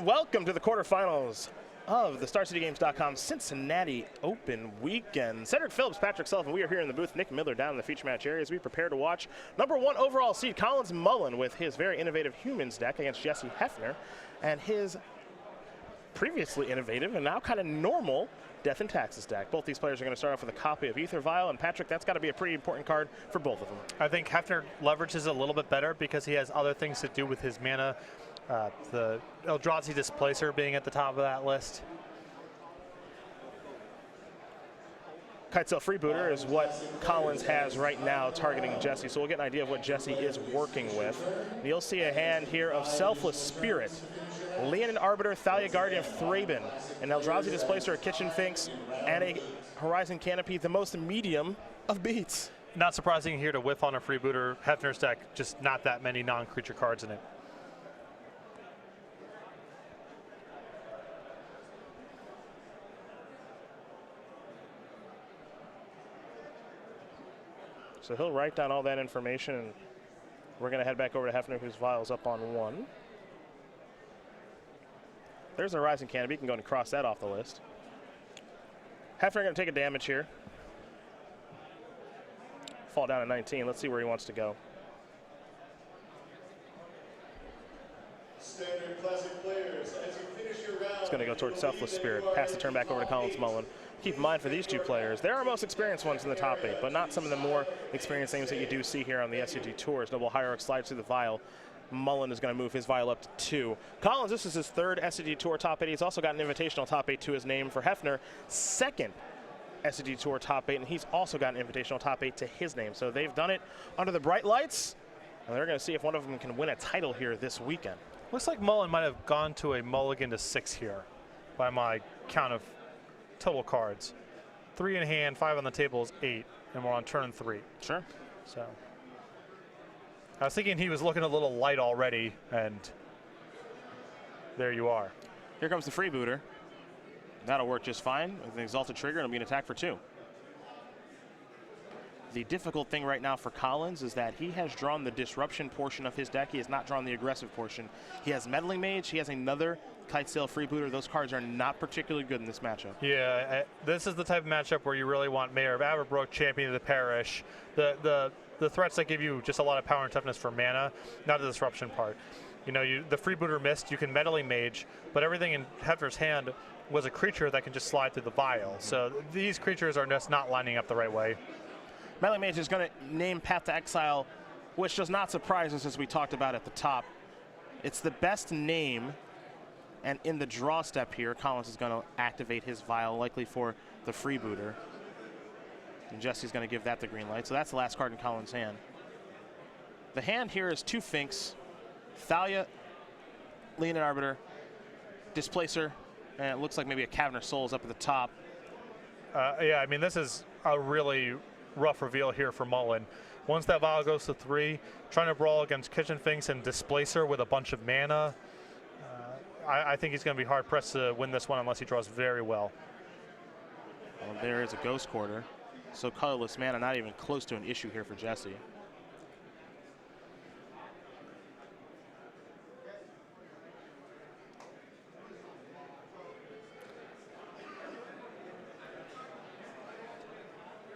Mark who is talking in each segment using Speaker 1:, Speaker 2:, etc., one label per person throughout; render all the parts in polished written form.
Speaker 1: welcome to the quarterfinals of the StarCityGames.com Cincinnati Open Weekend. Cedric Phillips, Patrick Sullivan, we are here in the booth. Nick Miller down in the feature match area as we prepare to watch #1 overall seed Collins Mullen with his very innovative Humans deck against Jessy Hefner and his previously innovative and now kind of normal Death and Taxes deck. Both these players are going to start off with a copy of Ether Vial, and Patrick, that's got to be a pretty important card for both of them.
Speaker 2: I think Hefner leverages a little bit better because he has other things to do with his mana. The Eldrazi Displacer being at the top of that list.
Speaker 1: Kitesail Freebooter is what Collins has right now targeting Jessy, so we'll get an idea of what Jessy is working with. You'll see a hand here of Selfless Spirit, Leonin Arbiter, Thalia Guardian of Thraben, an Eldrazi Displacer, a Kitchen Finks, and a Horizon Canopy, the most medium of beats.
Speaker 2: Not surprising here to whiff on a Freebooter. Hefner's deck, just not that many non-creature cards in it.
Speaker 1: So he'll write down all that information, and we're going to head back over to Hefner, whose vial's up on 1. There's a Horizon Canopy. You can go and cross that off the list. Hefner going to take a damage here. Fall down to 19. Let's see where he wants to go.
Speaker 3: Standard classic players, as you finish your round.
Speaker 1: It's going to go towards Selfless Spirit. Pass the turn back over to Collins Mullen. Keep in mind for these two players, they're our most experienced ones in the top 8, but not some of the more experienced names that you do see here on the SCG tours. Noble Hierarch slides through the vial. Mullen is going to move his vial up to 2. Collins, this is his 3rd SCG Tour top 8. He's also got an invitational top 8 to his name. For Hefner, 2nd SCG Tour top 8, and he's also got an invitational top 8 to his name. So they've done it under the bright lights, and they're going to see if one of them can win a title here this weekend.
Speaker 2: Looks like Mullen might have gone to a mulligan to 6 here by my count of total cards. 3 in hand, 5 on the table is 8, and we're on turn 3.
Speaker 1: Sure.
Speaker 2: So I was thinking he was looking a little light already, and there you are.
Speaker 1: Here comes the Freebooter. That'll work just fine with an Exalted Trigger, and it'll be an attack for 2. The difficult thing right now for Collins is that he has drawn the disruption portion of his deck. He has not drawn the aggressive portion. He has Meddling Mage. He has another Kitesail Freebooter. Those cards are not particularly good in this matchup.
Speaker 2: Yeah, this is the type of matchup where you really want Mayor of Averbrook, Champion of the Parish, the threats that give you just a lot of power and toughness for mana, not the disruption part. You know, the Freebooter missed. You can Meddling Mage, but everything in Hefner's hand was a creature that can just slide through the vial. So these creatures are just not lining up the right way.
Speaker 1: Meddling Mage is going to name Path to Exile, which does not surprise us as we talked about at the top. It's the best name, and in the draw step here, Collins is going to activate his vial, likely for the Freebooter. And Jesse's going to give that the green light. So that's the last card in Collins' hand. The hand here is 2 Finks, Thalia, Leonin Arbiter, Displacer, and it looks like maybe a Cavern of Souls up at the top.
Speaker 2: Yeah, I mean, this is a really rough reveal here for Mullen. Once that vial goes to 3, trying to brawl against Kitchen Finks and Displacer with a bunch of mana, I think he's going to be hard-pressed to win this one unless he draws very well.
Speaker 1: Well, there is a Ghost Quarter. So colorless mana not even close to an issue here for Jessy.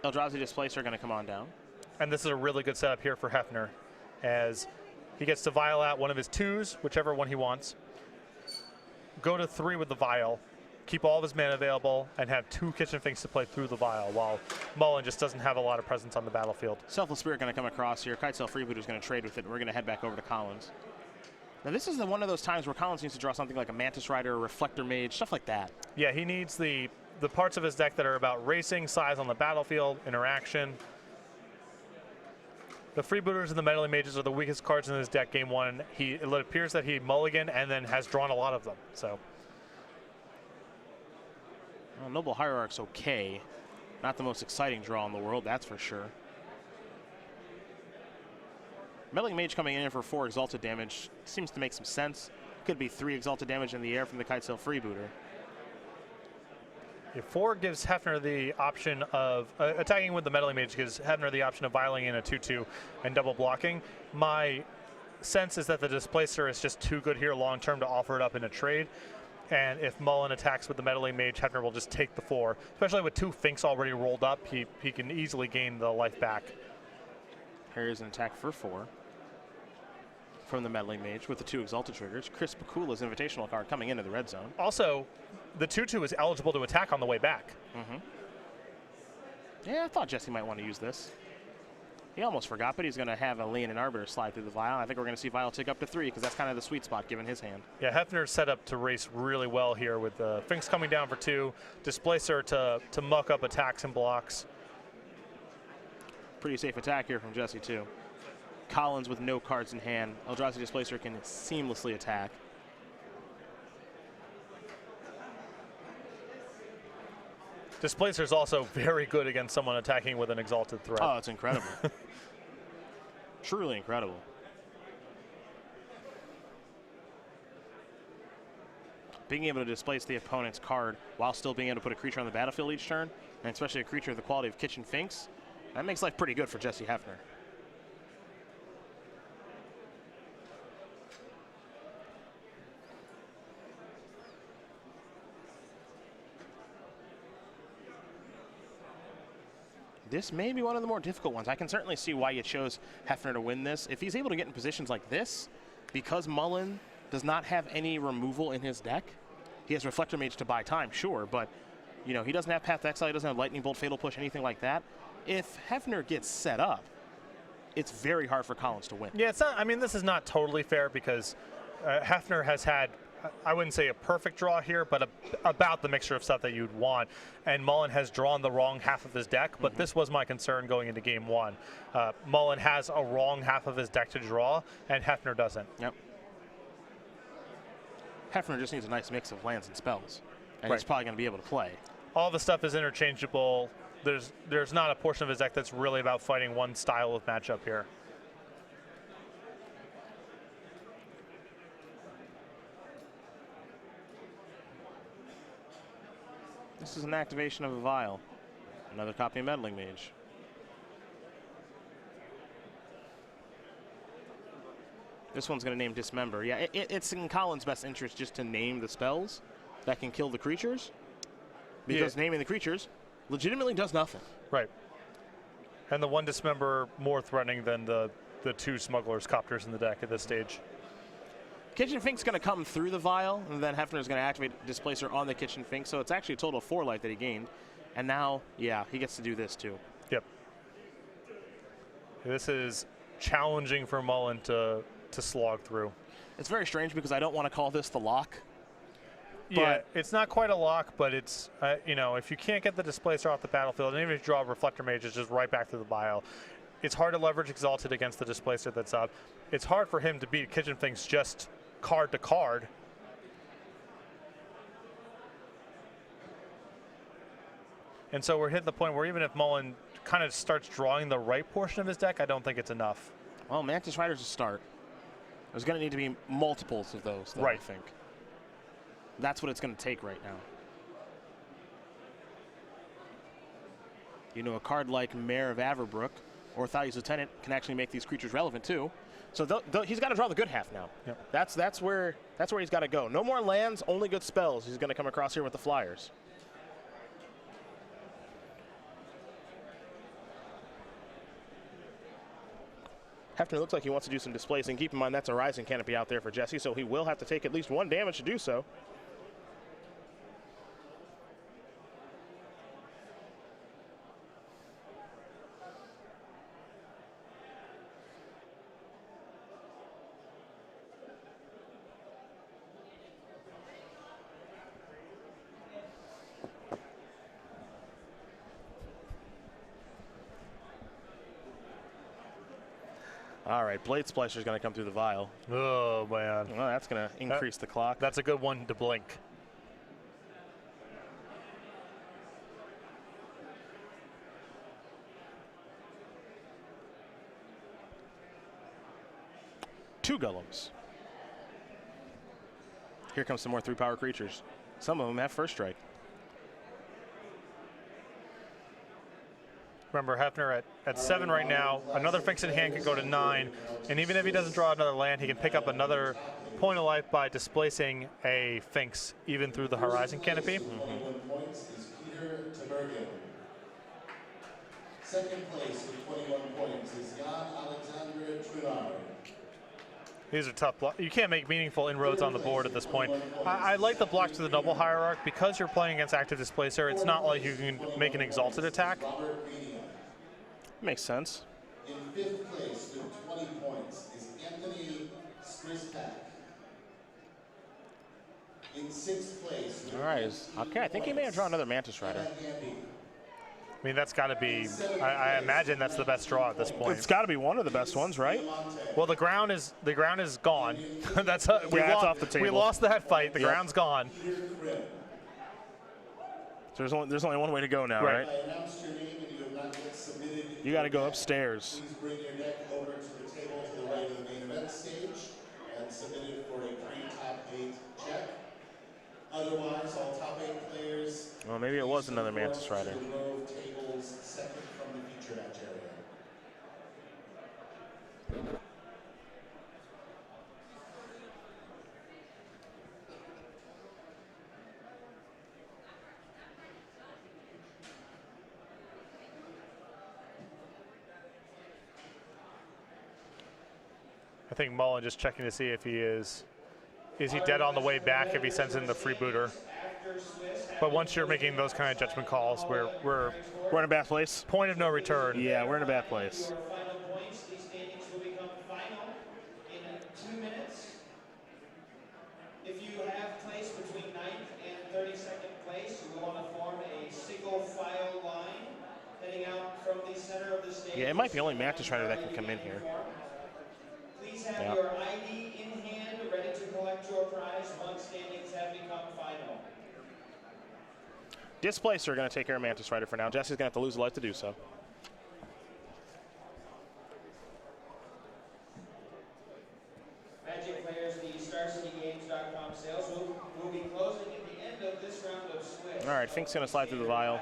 Speaker 1: Eldrazi Displacer are going to come on down.
Speaker 2: And this is a really good setup here for Hefner, as he gets to vial out one of his 2s, whichever one he wants, go to 3 with the vial, keep all of his mana available, and have 2 Kitchen Finks to play through the vial, while Mullen just doesn't have a lot of presence on the battlefield.
Speaker 1: Selfless Spirit going to come across here. Kitesail Freebooter is going to trade with it, and we're going to head back over to Collins. Now this is one of those times where Collins needs to draw something like a Mantis Rider, a Reflector Mage, stuff like that.
Speaker 2: Yeah, he needs the parts of his deck that are about racing, size on the battlefield, interaction. The Freebooters and the Meddling Mages are the weakest cards in his deck game 1. It appears that he mulliganed and then has drawn a lot of them. So,
Speaker 1: well, Noble Hierarch's okay. Not the most exciting draw in the world, that's for sure. Meddling Mage coming in for 4 Exalted damage seems to make some sense. Could be 3 Exalted damage in the air from the Kitesail Freebooter.
Speaker 2: 4 gives Hefner the option of attacking with the Meddling Mage, gives Hefner the option of vialing in a 2/2 and double blocking. My sense is that the Displacer is just too good here long term to offer it up in a trade. And if Mullen attacks with the Meddling Mage, Hefner will just take the 4. Especially with 2 Finks already rolled up, he can easily gain the life back.
Speaker 1: Here's an attack for 4 from the Meddling Mage with the 2 Exalted triggers. Chris Bakula's Invitational card coming into the red zone.
Speaker 2: Also, the 2/2 is eligible to attack on the way back.
Speaker 1: Yeah, I thought Jessy might want to use this. He almost forgot, but he's going to have a Leonin Arbiter slide through the Vial. I think we're going to see Vial take up to 3 because that's kind of the sweet spot given his hand.
Speaker 2: Yeah, Hefner's set up to race really well here with the Finks coming down for 2, Displacer to muck up attacks and blocks.
Speaker 1: Pretty safe attack here from Jessy, too. Collins with no cards in hand. Eldrazi Displacer can seamlessly attack.
Speaker 2: Displacer's also very good against someone attacking with an Exalted threat.
Speaker 1: Oh, it's incredible. Truly incredible. Being able to displace the opponent's card while still being able to put a creature on the battlefield each turn, and especially a creature of the quality of Kitchen Finks, that makes life pretty good for Jessy Hefner. This may be one of the more difficult ones. I can certainly see why you chose Hefner to win this. If he's able to get in positions like this, because Mullen does not have any removal in his deck, he has Reflector Mage to buy time, sure, but you know, he doesn't have Path to Exile, he doesn't have Lightning Bolt, Fatal Push, anything like that. If Hefner gets set up, it's very hard for Collins to win.
Speaker 2: Yeah, it's not. I mean, this is not totally fair because Hefner has had, I wouldn't say a perfect draw here, but about the mixture of stuff that you'd want. And Mullen has drawn the wrong half of his deck, but this was my concern going into game 1. Mullen has a wrong half of his deck to draw, and Hefner doesn't.
Speaker 1: Yep. Hefner just needs a nice mix of lands and spells, and he's probably going to be able to play.
Speaker 2: All the stuff is interchangeable. There's not a portion of his deck that's really about fighting one style of matchup here.
Speaker 1: This is an activation of a Vial. Another copy of Meddling Mage. This one's going to name Dismember. Yeah, it's in Collins' best interest just to name the spells that can kill the creatures, because naming the creatures legitimately does nothing.
Speaker 2: Right. And the one Dismember more threatening than the 2 Smugglers Copters in the deck at this stage.
Speaker 1: Kitchen Fink's going to come through the Vial, and then Hefner's going to activate Displacer on the Kitchen Fink, so it's actually a total of 4 life that he gained. And now, yeah, he gets to do this too.
Speaker 2: Yep. This is challenging for Mullen to slog through.
Speaker 1: It's very strange because I don't want to call this the lock.
Speaker 2: Yeah, it's not quite a lock, but it's, you know, if you can't get the Displacer off the battlefield, and even if you draw a Reflector Mage, it's just right back to the Vial. It's hard to leverage Exalted against the Displacer that's up. It's hard for him to beat Kitchen Finks just card to card. And so we're hitting the point where even if Mullen kind of starts drawing the right portion of his deck, I don't think it's enough.
Speaker 1: Well, Mantis Rider's a start. There's going to need to be multiples of those, though,
Speaker 2: right.
Speaker 1: I think. That's what it's going to take right now. You know, a card like Mayor of Averbrook or Thalia's Lieutenant can actually make these creatures relevant, too. So he's got to draw the good half now.
Speaker 2: Yep.
Speaker 1: That's where he's got to go. No more lands, only good spells. He's going to come across here with the Flyers. Hefner looks like he wants to do some displacing. Keep in mind that's a Rising Canopy out there for Jessy, so he will have to take at least 1 damage to do so. All right, Blade Splicer is going to come through the Vial.
Speaker 2: Oh, man.
Speaker 1: Well, that's going to increase the clock.
Speaker 2: That's a good one to blink.
Speaker 1: Two Golems. Here comes some more 3-power creatures. Some of them have first strike.
Speaker 2: Remember, Hefner at 7 right now. Another Finks in hand can go to 9. And even if he doesn't draw another land, he can pick up another point of life by displacing a Finks even through the horizon canopy.
Speaker 3: Points is Peter Tabergen. Second place with 21 points is Jan Alexandre Trunard.
Speaker 2: These are tough blocks. You can't make meaningful inroads on the board at this point. I like the blocks to the double hierarch. Because you're playing against active displacer, it's not like you can make an exalted attack.
Speaker 1: Makes sense.
Speaker 3: In 5th place with 20 points is Anthony Skrispak. In 6th place.
Speaker 1: All right. Okay, I think he may have drawn another Mantis Rider.
Speaker 2: I mean, that's got to be, I imagine that's the best draw at this point.
Speaker 1: It's got to be one of the best ones, right?
Speaker 2: Well, the ground is gone. That's
Speaker 1: that's off the table.
Speaker 2: We lost that fight. The ground's gone.
Speaker 1: So there's only one way to go now, right?
Speaker 3: I announced your name and you have not yet submitted.
Speaker 1: You got to go upstairs.
Speaker 3: Please bring your deck over to the table to the right of the main event stage and submit it for a pre-top 8 check. Otherwise, all top 8 players.
Speaker 1: Well, maybe it was another Mantis Rider.
Speaker 3: The row of tables second from the feature match area.
Speaker 2: I think Mullen just checking to see if he is he dead on the way back if he sends in the freebooter. But once you're making those kind of judgment calls, we're
Speaker 1: in a bad place.
Speaker 2: Point of no return.
Speaker 1: Yeah, we're in a bad place.
Speaker 4: Your final points, these standings will become final in 2 minutes. If you have place between 9th and 32nd place, you will want to form a single file line heading out from the center of the stage.
Speaker 1: Yeah, it might be only Mantis Rider that can come in here.
Speaker 4: Please have your ID in hand, ready to collect your prize once standings have become final.
Speaker 1: Displacer going to take care of Mantis Rider for now. Jesse's going to have to lose a life to do so.
Speaker 4: Magic players, the StarCityGames.com sales will be closing at the end of this round of Swiss.
Speaker 1: All right, Fink's going to slide through the vial.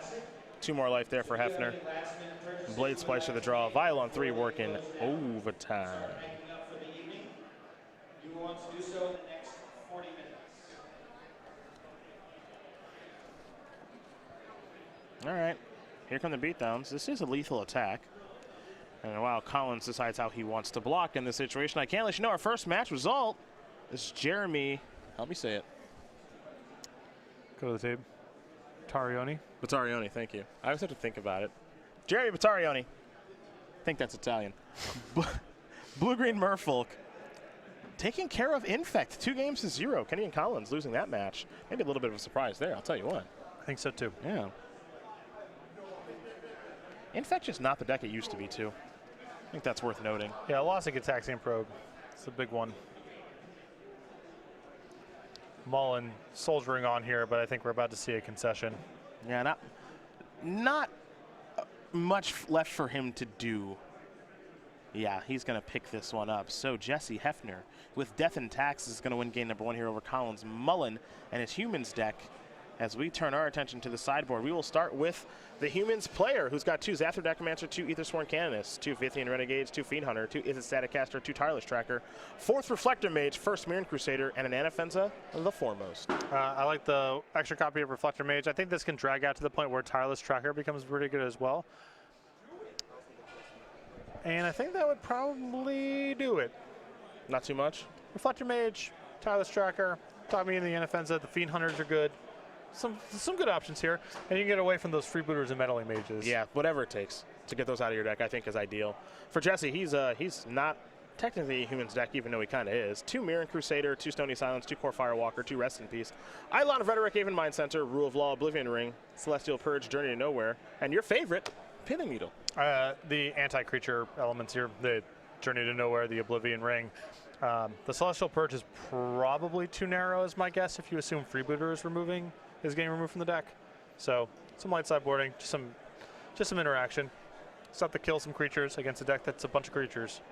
Speaker 1: 2 more life there for Hefner. Blade Splicer the draw. Vial on 3 working overtime.
Speaker 4: You will want to do so in the next 40 minutes.
Speaker 1: All right, here come the beatdowns. This is a lethal attack. And while Collins decides how he wants to block in this situation, I can't let you know our first match result is Jeremy. Help me say it.
Speaker 2: Go to the tape. Tarioni.
Speaker 1: Battarioni, thank you. I always have to think about it. Jeremy Battarioni. I think that's Italian. Blue-green Merfolk taking care of Infect, 2-0. Kenny and Collins losing that match. Maybe a little bit of a surprise there, I'll tell you what.
Speaker 2: I think so too.
Speaker 1: Yeah. Infect just not the deck it used to be, too. I think that's worth noting.
Speaker 2: Yeah, loss of Gitaxian Probe. It's a big one. Mullen soldiering on here, but I think we're about to see a concession.
Speaker 1: Yeah, not much left for him to do. Yeah, he's going to pick this one up. So Jessy Hefner with Death and Tax is going to win game number 1 here over Collins. Mullen and his Humans deck. As we turn our attention to the sideboard, we will start with the Humans player, who's got 2 Zathra Necromancer, 2 Aethersworn Canonist, 2 Vithian Renegades, 2 Fiend Hunter, 2 Izzet Static Caster, 2 Tireless Tracker, 4th Reflector Mage, 1st Mirren Crusader, and an Anafenza, the foremost.
Speaker 2: I like the extra copy of Reflector Mage. I think this can drag out to the point where Tireless Tracker becomes pretty good as well. And I think that would probably do it.
Speaker 1: Not too much?
Speaker 2: Reflector Mage, Tireless Tracker, talk me in the Anafenza. The Fiend Hunters are good. Some good options here, and you can get away from those freebooters and meddling mages.
Speaker 1: Yeah, whatever it takes to get those out of your deck, I think is ideal. For Jesse, he's not technically a Humans deck, even though he kind of is. 2 Mirren Crusader, 2 Stony Silence, 2 Core Firewalker, 2 Rest in Peace, Eidolon of Rhetoric, Haven Mind Center, Rule of Law, Oblivion Ring, Celestial Purge, Journey to Nowhere, and your favorite, Pithing Needle.
Speaker 2: The anti-creature elements here, the Journey to Nowhere, the Oblivion Ring. The Celestial Purge is probably too narrow, is my guess, if you assume Freebooter is getting removed from the deck. So some light sideboarding, just some interaction. Stuff to kill some creatures against a deck that's a bunch of creatures.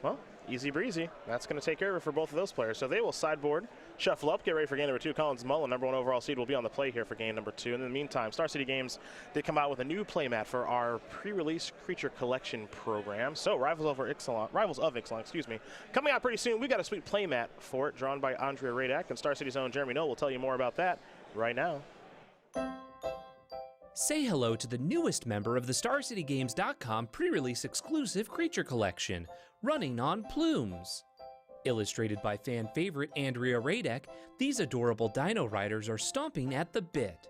Speaker 1: Well, easy breezy. That's going to take care of it for both of those players. So they will sideboard Shuffle up, get ready for game number 2. Collins Mullen, number 1 overall seed, will be on the play here for game number 2. And in the meantime, Star City Games did come out with a new playmat for our pre-release creature collection program. So Rivals of Ixalan, excuse me, coming out pretty soon. We got a sweet playmat for it, drawn by Andrea Radak, and Star City's own Jeremy Noel will tell you more about that right now.
Speaker 5: Say hello to the newest member of the StarCityGames.com pre-release exclusive creature collection, Running on Plumes. Illustrated by fan favorite Andrea Radek, these adorable dino riders are stomping at the bit.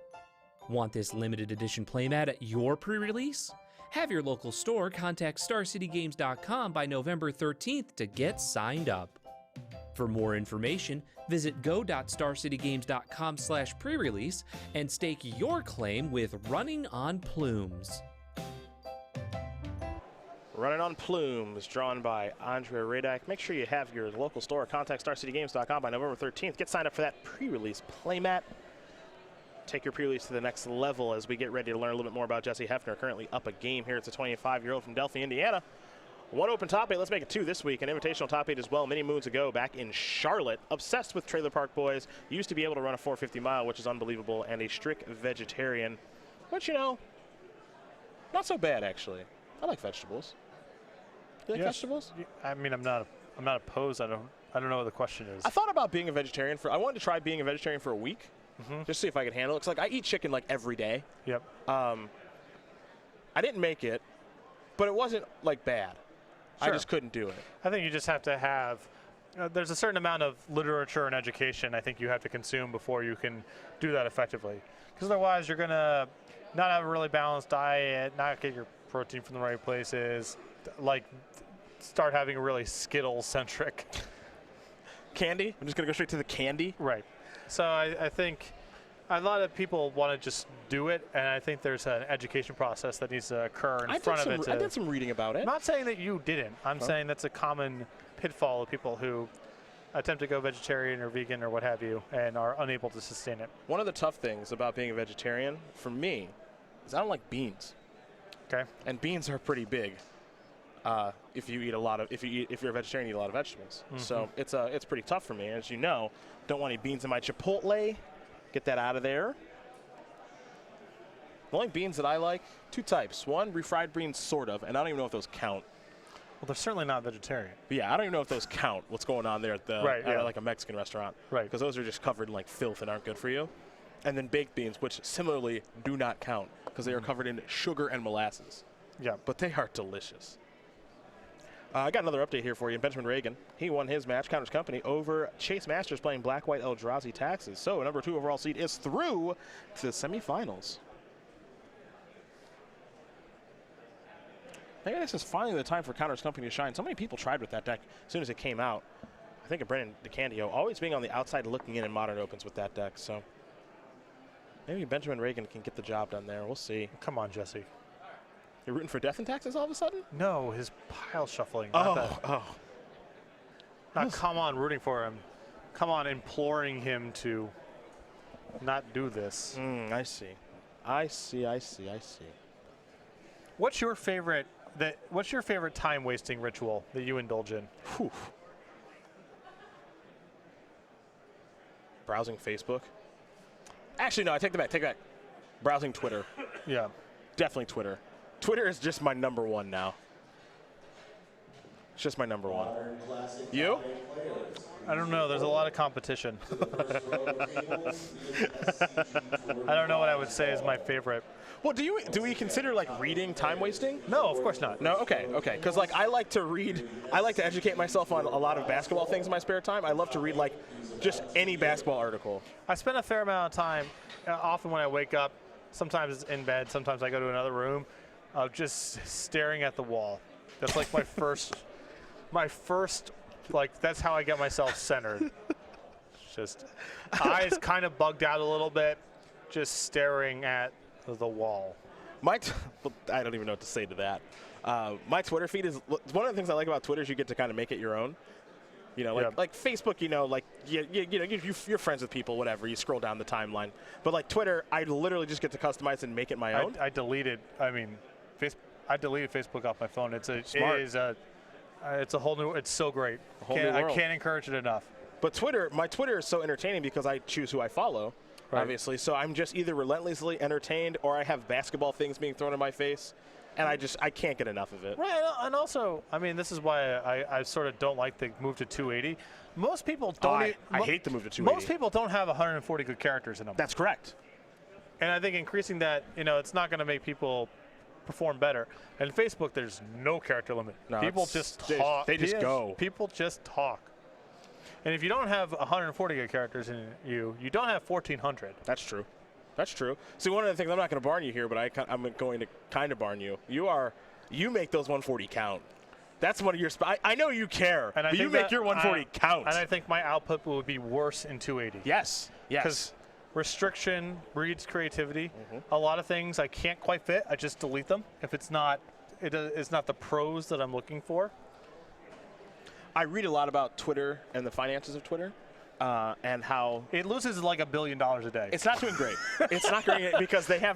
Speaker 5: Want this limited edition playmat at your pre-release? Have your local store contact StarCityGames.com by November 13th to get signed up. For more information, visit go.starcitygames.com/pre-release and stake your claim with Running on Plumes.
Speaker 1: Running on Plumes, drawn by Andrea Radak. Make sure you have your local store. Contact StarCityGames.com by November 13th. Get signed up for that pre-release playmat. Take your pre-release to the next level as we get ready to learn a little bit more about Jessy Hefner, currently up a game here. It's a 25-year-old from Delphi, Indiana. 1 open top 8. Let's make it 2 this week. An invitational top 8 as well many moons ago back in Charlotte. Obsessed with Trailer Park Boys. Used to be able to run a 450 mile, which is unbelievable, and a strict vegetarian. But, you know, not so bad, actually. I like vegetables. You like vegetables?
Speaker 2: I mean, I'm not opposed. I don't know what the question is.
Speaker 1: I thought about being a vegetarian I wanted to try being a vegetarian for a week, just see if I could handle it. It's like I eat chicken like every day.
Speaker 2: Yep.
Speaker 1: I didn't make it, but it wasn't like bad.
Speaker 2: Sure.
Speaker 1: I just couldn't do it.
Speaker 2: I think you just have to have. There's a certain amount of literature and education I think you have to consume before you can do that effectively. Because otherwise, you're gonna not have a really balanced diet, not get your protein from the right places, like start having a really Skittles-centric
Speaker 1: candy. I'm just gonna go straight to the candy.
Speaker 2: Right. So I think a lot of people want to just do it, and I think there's an education process that needs to occur in front of it.
Speaker 1: I did some reading about it.
Speaker 2: I'm not saying that you didn't. I'm saying that's a common pitfall of people who attempt to go vegetarian or vegan or what have you and are unable to sustain it.
Speaker 1: One of the tough things about being a vegetarian for me is I don't like beans.
Speaker 2: Okay.
Speaker 1: And beans are pretty big. If you're a vegetarian, you eat a lot of vegetables. So it's pretty tough for me. As you know, don't want any beans in my Chipotle. Get that out of there. The only beans that I like, 2 types. One, refried beans, sort of, and I don't even know if those count.
Speaker 2: Well, they're certainly not vegetarian.
Speaker 1: But yeah, I don't even know if those count, what's going on there at like a Mexican restaurant.
Speaker 2: Right.
Speaker 1: Because those are just covered in like filth and aren't good for you. And then baked beans, which similarly do not count because they are covered in sugar and molasses.
Speaker 2: Yeah.
Speaker 1: But they are delicious. I got another update here for you. Benjamin Reagan, he won his match, Counters Company, over Chase Masters playing Black White Eldrazi Taxes. So number 2 overall seed is through to the semifinals. Maybe this is finally the time for Counters Company to shine. So many people tried with that deck as soon as it came out. I think of Brendan DeCandio always being on the outside looking in Modern Opens with that deck. So maybe Benjamin Reagan can get the job done there. We'll see.
Speaker 2: Come on, Jesse.
Speaker 1: You're rooting for Death and Taxes all of a sudden?
Speaker 2: No, his pile shuffling.
Speaker 1: Not
Speaker 2: come on, rooting for him. Come on, imploring him to not do this.
Speaker 1: I see.
Speaker 2: What's your favorite time wasting ritual that you indulge in?
Speaker 1: Whew. Browsing Facebook. Actually, no, I take it back. Browsing Twitter.
Speaker 2: Yeah.
Speaker 1: Definitely Twitter. Twitter is just my number 1 now. It's just my number 1. You?
Speaker 2: I don't know. There's a lot of competition. I don't know what I would say is my favorite.
Speaker 1: Well, do we consider like reading time wasting?
Speaker 2: No, of course not.
Speaker 1: No, okay. Because like I like to read. I like to educate myself on a lot of basketball things in my spare time. I love to read like just any basketball article.
Speaker 2: I spend a fair amount of time, often when I wake up. Sometimes it's in bed. Sometimes I go to another room, of just staring at the wall. That's like my first, like that's how I get myself centered. Just eyes kind of bugged out a little bit, just staring at the wall.
Speaker 1: I don't even know what to say to that. My Twitter feed is one of the things I like about Twitter is you get to kind of make it your own. You know, like Facebook, you know, like you're friends with people, whatever. You scroll down the timeline, but like Twitter, I literally just get to customize and make it my own.
Speaker 2: I deleted Facebook off my phone. It's a whole new. It's so great.
Speaker 1: A whole new world.
Speaker 2: I can't encourage it enough.
Speaker 1: But my Twitter is so entertaining because I choose who I follow, obviously. So I'm just either relentlessly entertained or I have basketball things being thrown in my face, and I can't get enough of it.
Speaker 2: Right, and also, I mean, this is why I sort of don't like the move to 280. Most people don't.
Speaker 1: I hate the move to 280.
Speaker 2: Most people don't have 140 good characters in them.
Speaker 1: That's correct.
Speaker 2: And I think increasing that, it's not going to make people perform better. And Facebook, there's no character limit.
Speaker 1: No,
Speaker 2: people just talk.
Speaker 1: They just go.
Speaker 2: People just talk. And if you don't have 140 good characters in you don't have 1,400.
Speaker 1: That's true. That's true. See, one of the things, I'm not going to barn you here, but I'm going to kind of barn you. You make those 140 count. That's one of your. I know you care,
Speaker 2: and
Speaker 1: but you make your 140 count.
Speaker 2: And I think my output would be worse in 280.
Speaker 1: Yes. Yes.
Speaker 2: Because restriction breeds creativity. A lot of things I can't quite fit. I just delete them if it's not the pros that I'm looking for.
Speaker 1: I read a lot about Twitter and the finances of Twitter, and how
Speaker 2: it loses like $1 billion a day.
Speaker 1: It's not doing great. It's not great because they have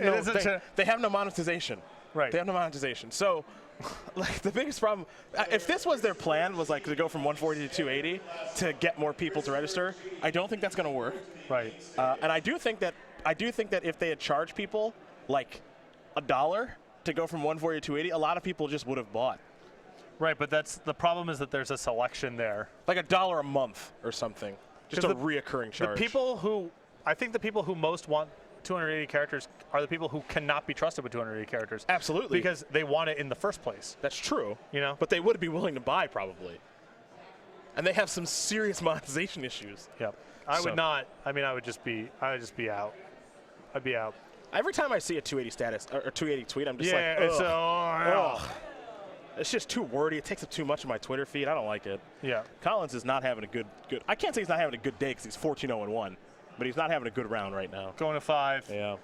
Speaker 1: they have no monetization.
Speaker 2: Right.
Speaker 1: They have no monetization. So, like, the biggest problem, if this was their plan, was like to go from 140 to 280 to get more people to register, I don't think that's going to work.
Speaker 2: Right.
Speaker 1: And I do think that if they had charged people like $1 to go from 140 to 280, a lot of people just would have bought.
Speaker 2: Right, but that's the problem is that there's a selection there.
Speaker 1: Like $1 a month or something. Just a reoccurring charge.
Speaker 2: I think the people who most want 280 characters are the people who cannot be trusted with 280 characters.
Speaker 1: Absolutely.
Speaker 2: Because they want it in the first place.
Speaker 1: That's true. But they would be willing to buy probably. And they have some serious monetization issues.
Speaker 2: Yep. I would not. I mean, I would just be out. I'd be out.
Speaker 1: Every time I see a 280 status or 280 tweet, I'm just it's just too wordy. It takes up too much of my Twitter feed. I don't like it.
Speaker 2: Yeah.
Speaker 1: Collins is not having a good. I can't say he's not having a good day because he's 14-0-1, but he's not having a good round right now.
Speaker 2: Going to 5.
Speaker 1: Yeah.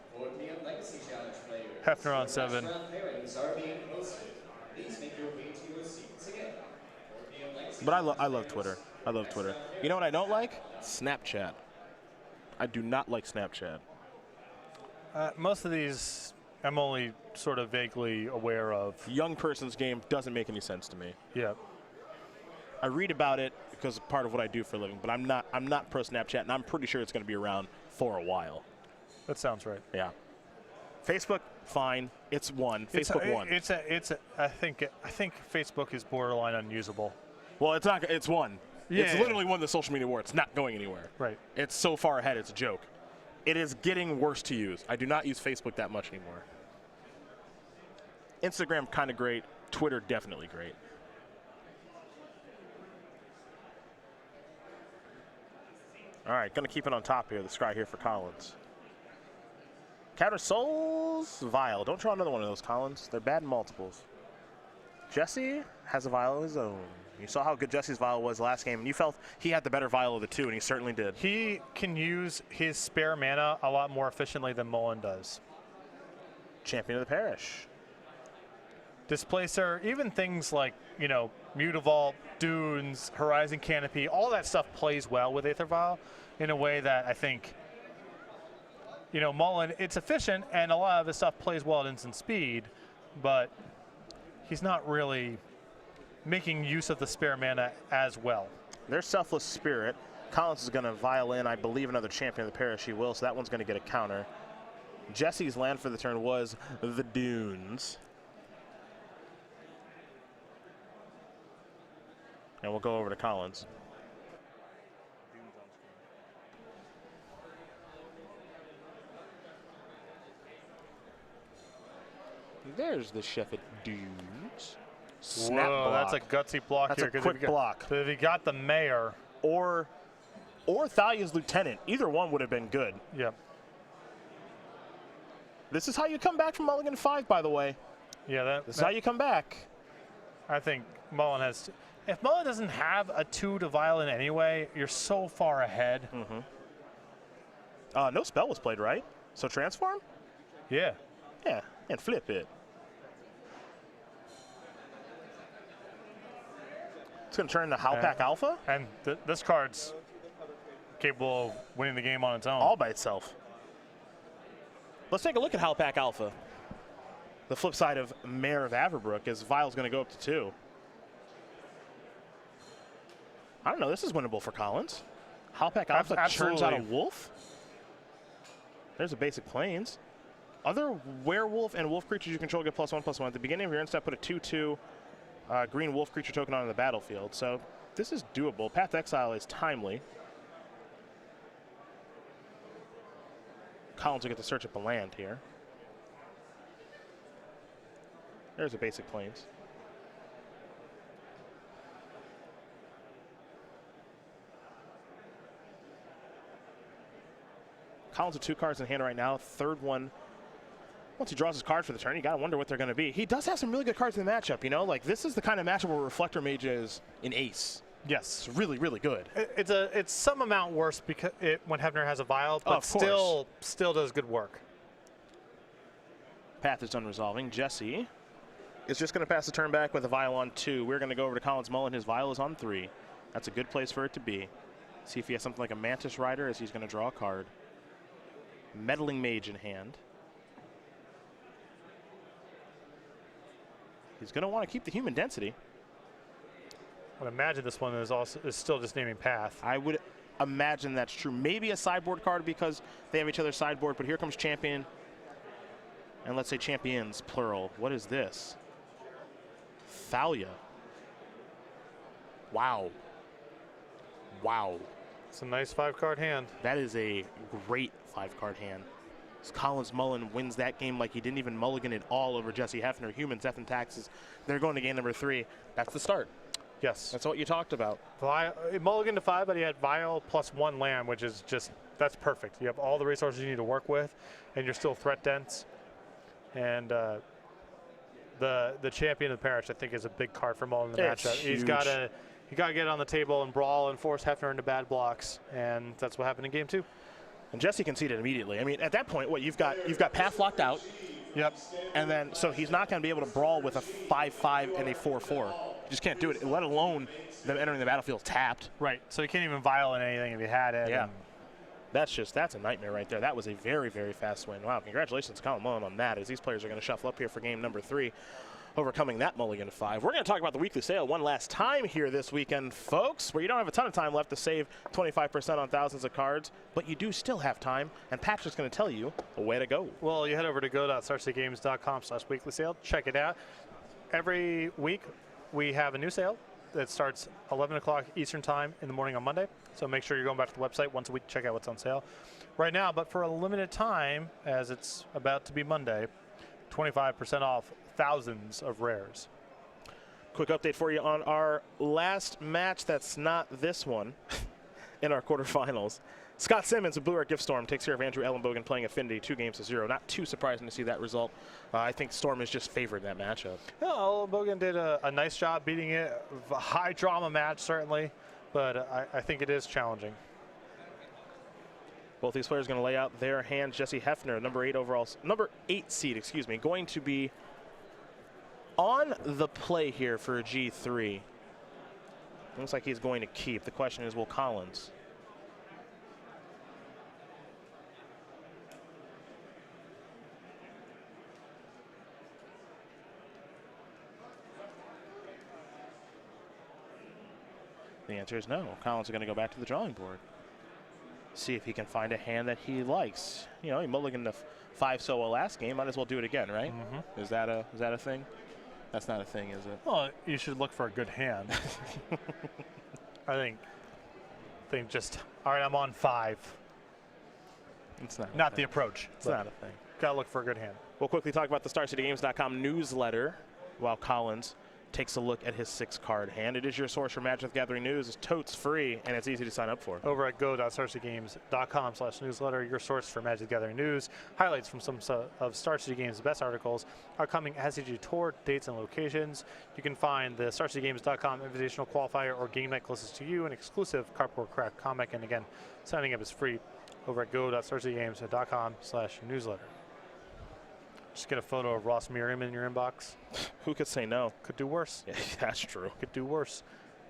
Speaker 2: Hefner on 7.
Speaker 1: But I love Twitter. I love Twitter. You know what I don't like? Snapchat. I do not like Snapchat.
Speaker 2: Most of these I'm only sort of vaguely aware of.
Speaker 1: Young person's game doesn't make any sense to me.
Speaker 2: Yeah.
Speaker 1: I read about it because it's part of what I do for a living, but I'm not pro Snapchat, and I'm pretty sure it's going to be around for a while.
Speaker 2: That sounds right.
Speaker 1: Yeah. Facebook, fine. It's one. Facebook won.
Speaker 2: I think Facebook is borderline unusable.
Speaker 1: Well, it's not. It's one.
Speaker 2: Yeah,
Speaker 1: it's literally won the social media war. It's not going anywhere.
Speaker 2: Right.
Speaker 1: It's so far ahead. It's a joke. It is getting worse to use. I do not use Facebook that much anymore. Instagram kind of great. Twitter definitely great. All right, going to keep it on top here. The scry here for Collins. Counter Souls, Vial. Don't draw another one of those, Collins. They're bad in multiples. Jessy has a Vial of his own. You saw how good Jesse's Vial was last game, and you felt he had the better Vial of the two, and he certainly did.
Speaker 2: He can use his spare mana a lot more efficiently than Mullen does.
Speaker 1: Champion of the Parish.
Speaker 2: Displacer, even things like, Mutavault, Dunes, Horizon Canopy, all that stuff plays well with Aether Vial in a way that I think, Mullen, it's efficient, and a lot of the stuff plays well at instant speed, but he's not really making use of the spare mana as well.
Speaker 1: There's Selfless Spirit. Collins is going to Vial in, I believe, another Champion of the Parish. He will, so that one's going to get a counter. Jesse's land for the turn was the Dunes. And we'll go over to Collins. There's the Sheffet Dunes. Snap
Speaker 2: Whoa,
Speaker 1: block.
Speaker 2: that's a gutsy block.
Speaker 1: That's
Speaker 2: here.
Speaker 1: a quick block.
Speaker 2: But if he got the Mayor.
Speaker 1: Or Thalia's Lieutenant. Either one would have been good.
Speaker 2: Yep.
Speaker 1: This is how you come back from Mulligan 5, by the way.
Speaker 2: Yeah,
Speaker 1: This is how you come back.
Speaker 2: I think Mullen has. If Mullen doesn't have a 2 to Vial in anyway, you're so far ahead.
Speaker 1: No spell was played, right? So transform?
Speaker 2: Yeah.
Speaker 1: Yeah, and flip it. It's going to turn into Halpak Alpha?
Speaker 2: And this card's capable of winning the game on its own.
Speaker 1: All by itself. Let's take a look at Halpak Alpha. The flip side of Mayor of Averbrook is Vial's going to go up to 2. I don't know. This is winnable for Collins. Halpak Alpha churns out a
Speaker 2: Absolutely.
Speaker 1: wolf. There's a basic plains. Other werewolf and wolf creatures you control get +1/+1. At the beginning of your end step, put a 2/2 green wolf creature token on the battlefield. So this is doable. Path to Exile is timely. Collins will get to search up a land here. There's a basic plains. Collins with 2 cards in hand right now. Third one, once he draws his card for the turn, you gotta wonder what they're gonna be. He does have some really good cards in the matchup, you know? Like, this is the kind of matchup where Reflector Mage is an ace.
Speaker 2: Yes.
Speaker 1: It's really, really good.
Speaker 2: It's some amount worse because when Hefner has a vial, but
Speaker 1: Of course.
Speaker 2: still does good work.
Speaker 1: Path is done resolving. Jesse is just gonna pass the turn back with a vial on 2. We're gonna go over to Collins Mullen. His vial is on 3. That's a good place for it to be. See if he has something like a Mantis Rider as he's gonna draw a card. Meddling Mage in hand. He's going to want to keep the human density.
Speaker 2: I would imagine this one is still just naming path.
Speaker 1: I would imagine that's true. Maybe a sideboard card because they have each other's sideboard, but here comes Champion. And let's say Champions, plural. What is this? Thalia. Wow. Wow.
Speaker 2: It's a nice 5-card hand.
Speaker 1: That is a great 5-card hand. As Collins Mullen wins that game like he didn't even mulligan it all over Jessy Hefner. Humans, Death, and Taxes. They're going to game number 3. That's the start.
Speaker 2: Yes.
Speaker 1: That's what you talked about.
Speaker 2: Mulligan to 5, but he had vial plus 1 land, which is just, that's perfect. You have all the resources you need to work with, and you're still threat dense. And the champion of the parish, I think, is a big card for Mullen in the
Speaker 1: It's
Speaker 2: matchup.
Speaker 1: huge.
Speaker 2: He's got to get on the table and brawl and force Hefner into bad blocks, and that's what happened in game 2.
Speaker 1: And Jesse conceded immediately. I mean, at that point, what you've got path locked out.
Speaker 2: Yep.
Speaker 1: And then, so he's not going to be able to brawl with a 5/5 and a 4/4. You just can't do it, let alone them entering the battlefield tapped.
Speaker 2: Right. So he can't even vial in anything if he had it.
Speaker 1: Yeah. That's a nightmare right there. That was a very, very fast win. Wow, congratulations to Colin Mullen on that, as these players are going to shuffle up here for game number 3, overcoming that mulligan of 5. We're going to talk about the weekly sale one last time here this weekend, folks, where you don't have a ton of time left to save 25% on thousands of cards, but you do still have time, and Patrick's going to tell you a way to go.
Speaker 2: Well, you head over to go.starcitygames.com/weekly sale. Check it out. Every week we have a new sale that starts 11 o'clock Eastern time in the morning on Monday. So make sure you're going back to the website once a week to check out what's on sale right now. But for a limited time, as it's about to be Monday, 25% off thousands of rares.
Speaker 1: Quick update for you on our last match that's not this one in our quarterfinals. Scott Simmons of Blue Art Gift Storm takes care of Andrew Ellenbogen playing Affinity 2-0. Not too surprising to see that result. I think Storm is just favored in that matchup.
Speaker 2: Well, Ellenbogen did a nice job beating it. A high drama match, certainly, but I think it is challenging.
Speaker 1: Both these players going to lay out their hands. Jessy Hefner, number 8 seed, going to be on the play here for a G3. Looks like he's going to keep. The question is, will Collins? The answer is no. Collins is going to go back to the drawing board. See if he can find a hand that he likes. You know, he mulliganed the 5 solo last game. Might as well do it again, right?
Speaker 2: Mm-hmm.
Speaker 1: Is that a thing? That's not a thing, is it?
Speaker 2: Well, you should look for a good hand. I think just, all right, I'm on 5.
Speaker 1: It's not.
Speaker 2: Not the approach.
Speaker 1: It's not a thing.
Speaker 2: Gotta look for a good hand.
Speaker 1: We'll quickly talk about the StarCityGames.com newsletter while Collins takes a look at his 6-card hand. It is your source for Magic the Gathering news. It's totes free, and it's easy to sign up for.
Speaker 2: Over at go.starcitygames.com/newsletter, your source for Magic the Gathering news. Highlights from some of Star City Games' best articles, upcoming SCG tour dates and locations. You can find the StarCityGames.com invitational qualifier or game night closest to you, an exclusive cardboard craft comic, and again, signing up is free over at go.starcitygames.com/newsletter. Just get a photo of Ross Merriam in your inbox.
Speaker 1: Who could say no?
Speaker 2: Could do worse.
Speaker 1: Yeah, that's true.
Speaker 2: Could do worse.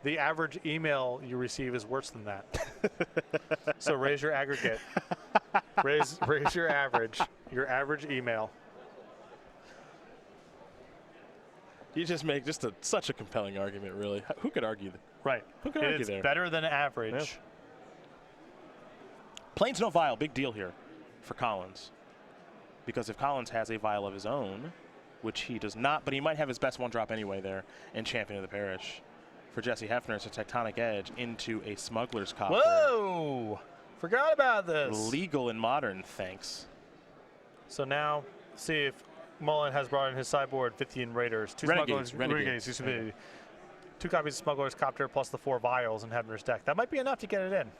Speaker 2: The average email you receive is worse than that. So raise your aggregate. raise your average email.
Speaker 1: You just make such a compelling argument, really. Who could argue that?
Speaker 2: Right.
Speaker 1: Who could argue
Speaker 2: It's
Speaker 1: there?
Speaker 2: better than average.
Speaker 1: Plains no vial, big deal here for Collins. Because if Collins has a vial of his own, which he does not, but he might have his best one drop anyway there in Champion of the Parish. For Jessy Hefner, it's a Tectonic Edge into a Smuggler's Copter.
Speaker 2: Whoa! Forgot about this.
Speaker 1: Legal in Modern, thanks.
Speaker 2: So now, see if Mullen has brought in his sideboard 15 Raiders. Two Renegades. Excuse me. 2 copies of Smuggler's Copter plus the 4 vials in Hefner's deck. That might be enough to get it in.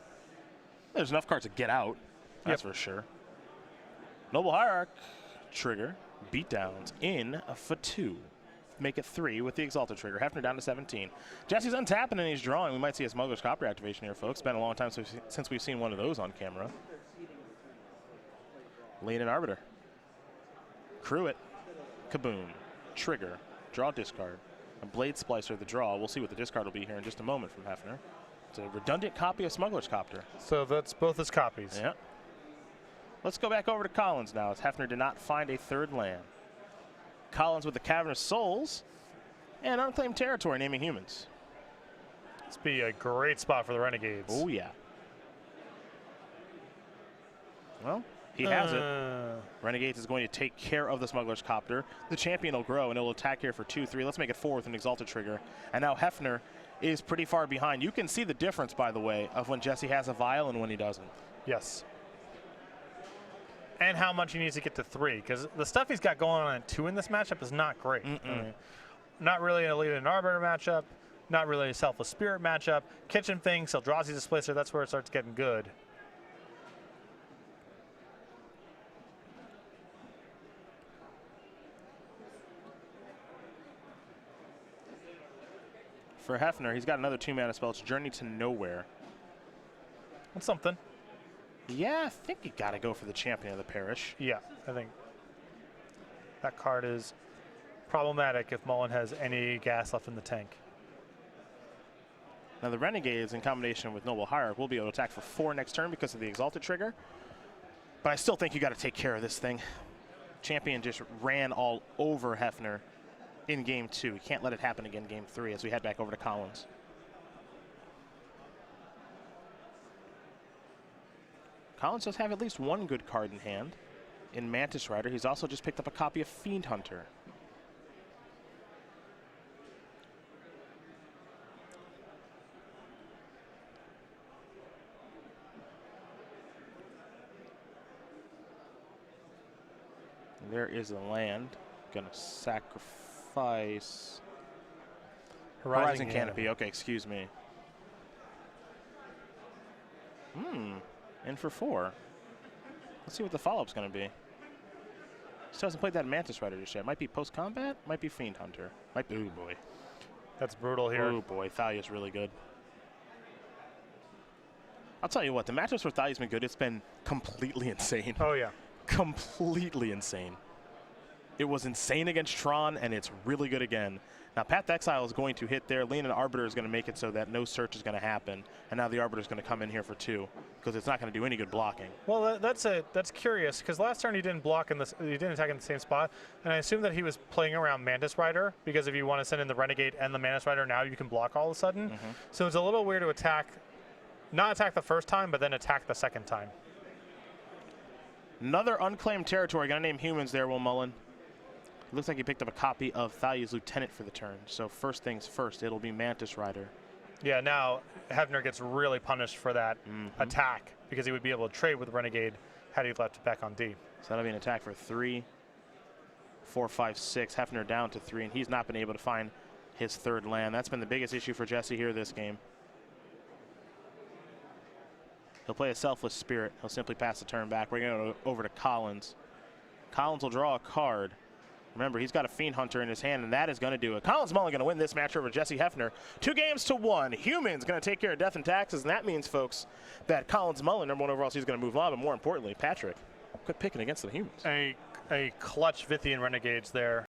Speaker 1: There's enough cards to get out, that's for sure. Noble Hierarch, trigger, beatdowns in for 2. Make it 3 with the Exalted trigger. Hefner down to 17. Jesse's untapping and he's drawing. We might see a Smuggler's Copter activation here, folks. Been a long time since we've seen one of those on camera. Lean and Arbiter. Crew it. Kaboom. Trigger. Draw, discard. A Blade Splicer, the draw. We'll see what the discard will be here in just a moment from Hefner. It's a redundant copy of Smuggler's Copter.
Speaker 2: So that's both his copies.
Speaker 1: Yeah. Let's go back over to Collins now, as Hefner did not find a 3rd land. Collins with the Cavernous Souls and Unclaimed Territory, naming Humans.
Speaker 2: This be a great spot for the Renegades.
Speaker 1: Oh, yeah. Well, he has it. Renegades is going to take care of the Smuggler's Copter. The Champion will grow, and it'll attack here for 2-3. Let's make it 4 with an Exalted trigger. And now Hefner is pretty far behind. You can see the difference, by the way, of when Jesse has a vial and when he doesn't.
Speaker 2: Yes. And how much he needs to get to 3, because the stuff he's got going on at 2 in this matchup is not great. I mean, not really an Lean and Arbiter matchup, not really a Selfless Spirit matchup. Kitchen Finks, Eldrazi Displacer, that's where it starts getting good.
Speaker 1: For Hefner, he's got another 2-mana spell. It's Journey to Nowhere.
Speaker 2: That's something.
Speaker 1: Yeah, I think you got to go for the Champion of the Parish.
Speaker 2: Yeah, I think that card is problematic if Mullen has any gas left in the tank.
Speaker 1: Now the Renegades, in combination with Noble Hierarch, will be able to attack for 4 next turn because of the Exalted trigger. But I still think you got to take care of this thing. Champion just ran all over Hefner in Game 2. You can't let it happen again in Game 3 as we head back over to Collins. Collins does have at least one good card in hand. In Mantis Rider, he's also just picked up a copy of Fiend Hunter. There is a land. Gonna sacrifice Horizon Canopy. Okay, excuse me. In for 4. Let's see what the follow-up's going to be. Still hasn't played that Mantis Rider just yet. Might be post-combat, might be Fiend Hunter. Might be, oh boy.
Speaker 2: That's brutal here.
Speaker 1: Oh boy, Thalia's really good. I'll tell you what, the matchups where Thalia's been good, it's been completely insane.
Speaker 2: Oh yeah.
Speaker 1: Completely insane. It was insane against Tron, and it's really good again. Now, Path to Exile is going to hit there. Lean and Arbiter is going to make it so that no search is going to happen. And now the Arbiter is going to come in here for 2 because it's not going to do any good blocking.
Speaker 2: Well, that's curious because last turn he didn't block in this. He didn't attack in the same spot, and I assume that he was playing around Mantis Rider because if you want to send in the Renegade and the Mantis Rider, now you can block all of a sudden. So it's a little weird to attack, not attack the first time, but then attack the second time.
Speaker 1: Another Unclaimed Territory. Going to name Humans there, Will Mullen. Looks like he picked up a copy of Thalia's Lieutenant for the turn. So first things first, it'll be Mantis Rider.
Speaker 2: Yeah, now Hefner gets really punished for that attack because he would be able to trade with Renegade had he left it back on D.
Speaker 1: So that'll be an attack for 3, 4, 5, 6. Hefner down to 3, and he's not been able to find his 3rd land. That's been the biggest issue for Jesse here this game. He'll play a Selfless Spirit. He'll simply pass the turn back. We're going to go over to Collins. Collins will draw a card. Remember, he's got a Fiend Hunter in his hand, and that is going to do it. Collins Mullen going to win this match over Jessy Hefner. 2-1. Humans going to take care of Death and Taxes, and that means, folks, that Collins Mullen, #1 overall, he's going to move on. But more importantly, Patrick, quit picking against the Humans.
Speaker 2: A clutch Vithian Renegades there.